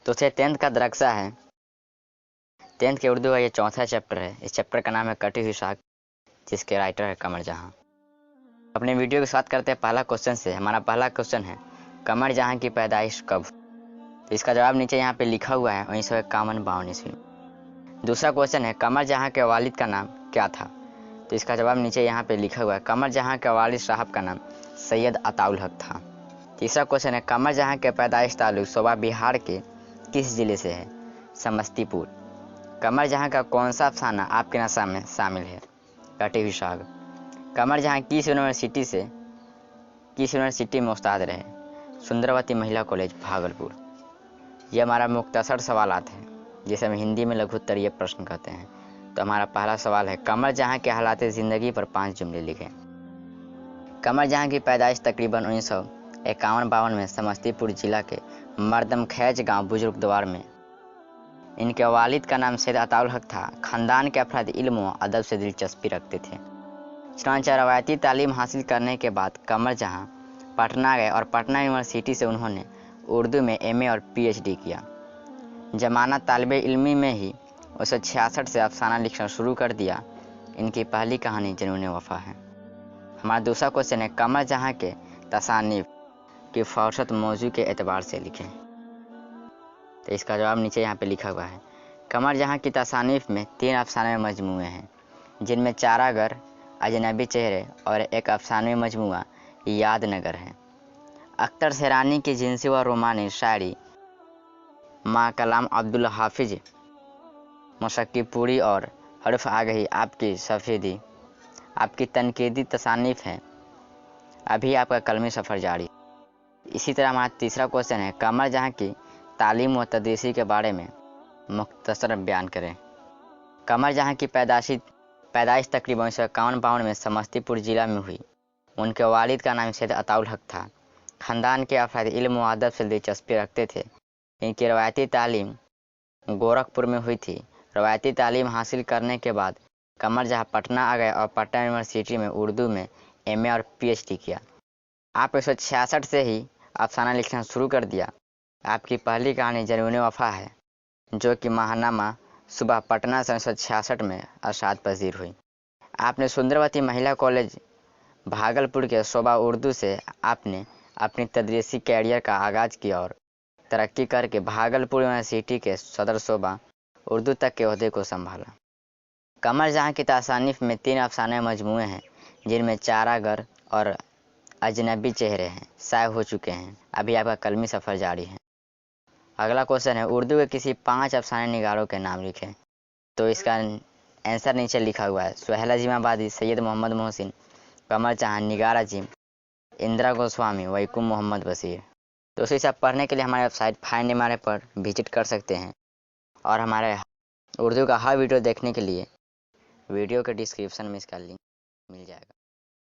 तो 10th का दरक्सा है। 10th के उर्दू का ये चौथा चैप्टर है। इस चैप्टर का नाम है कटी हुई साख, जिसके राइटर है कमर जहां। अपने वीडियो की शुरुआत करते हैं पहला क्वेश्चन से। हमारा पहला क्वेश्चन है, कमर जहां की पैदाइश कब? तो इसका जवाब नीचे यहाँ पे लिखा हुआ है 1951 ईस्वी। दूसरा क्वेश्चन है, कमर जहां के वालिद का नाम क्या था? तो इसका जवाब नीचे यहाँ पे लिखा हुआ है, कमर जहां के वालिद साहब का नाम सैयद अताउल हक था। तीसरा क्वेश्चन है, कमर जहां के पैदाइश ताल्लुक सूबा बिहार के किस जिले से है? समस्तीपुर। कमर जहां का कौन सा अफसाना आपके नशा में शामिल है? कटी हुई साग। कमर जहां किस यूनिवर्सिटी में उस्ताद रहे? सुंदरवती महिला कॉलेज भागलपुर। ये हमारा मुख्तसर सवालात है, जिसे हम हिंदी में लघु उत्तरीय प्रश्न कहते हैं। तो हमारा पहला सवाल है, कमर जहां के हालात ज़िंदगी पर 5 जुमले लिखें। कमर जहां की पैदाइश तकरीबन 1951-52 में समस्तीपुर जिला के मर्दम खैज गांव बुजुर्ग द्वार में। इनके वालिद का नाम सैयद अताउल हक था। खानदान के अफराद इल्म व अदब से दिलचस्पी रखते थे। चुनांचे रवायती तालीम हासिल करने के बाद कमर जहां पटना गए और पटना यूनिवर्सिटी से उन्होंने उर्दू में MA और PhD किया। जमानत तालिबे इल्मी में ही 1966 से अफसाना लिखना शुरू कर दिया। इनकी पहली कहानी जुनून वफा है। हमारा दूसरा क्वेश्चन है, कमर जहां के तसानीफ की फहरस्त मौजू के एतबार से लिखें। तो इसका जवाब नीचे यहाँ पे लिखा हुआ है। कमर जहां की तसानीफ में 3 अफसाने मजमूए हैं, जिनमें चारागर, अजनबी चेहरे और एक अफसानवी मजमूआ यादनगर है। अख्तर सहरानी की जिनसी व रोमानी शायरी माँ कलाम अब्दुल हाफिज मशक्की पूरी और हरफ आ गई आपकी सफ़ेदी आपकी तनकीदी तसानीफ है। अभी आपका कलमी सफ़र जारी। इसी तरह हमारा तीसरा क्वेश्चन है, कमर जहां की तालीम व तदरीसी के बारे में मुख्तसर बयान करें। कमर जहां की पैदाइश तकरीबन 1951-52 में समस्तीपुर जिला में हुई। उनके वालिद का नाम सैयद अताउल हक था। खानदान के अफराद इल्म व अदब से दिलचस्पी रखते थे। इनकी रवायती तालीम गोरखपुर में हुई थी। रवायती तालीम हासिल करने के बाद कमर जहां पटना आ गए और पटना यूनिवर्सिटी में उर्दू में MA और PhD किया। आप 1966 से ही अफसाना लिखना शुरू कर दिया। आपकी पहली कहानी जुनून वफा है, जो कि माहनामा सुबह पटना से 1966 में अरशाद पजीर हुई। आपने सुंदरवती महिला कॉलेज भागलपुर के शोबा उर्दू से आपने अपनी तदरीसी कैरियर का आगाज़ किया और तरक्की करके भागलपुर यूनिवर्सिटी के सदर शोबा उर्दू तक के ओहदे को संभाला। कमर जहां की तसानीफ में 3 अफसाने मजमूए हैं, जिनमें चारागर और अजनबी चेहरे हैं शाये हो चुके हैं। अभी आपका कलमी सफ़र जारी है। अगला क्वेश्चन है, उर्दू के किसी 5 अफसाने निगारों के नाम लिखें। तो इसका आंसर नीचे लिखा हुआ है, सुहेल अजीमाबादी, सैयद मोहम्मद मोहसिन, कमर जहां, निगार अजीम, इंदिरा गोस्वामी, वैकुम मोहम्मद बशीर। दोस्तों, इसे आप पढ़ने के लिए हमारे वेबसाइट फाइंड एमआरए पर विजिट कर सकते हैं और हमारे उर्दू का हर वीडियो देखने के लिए वीडियो के डिस्क्रिप्शन में इसका लिंक मिल जाएगा।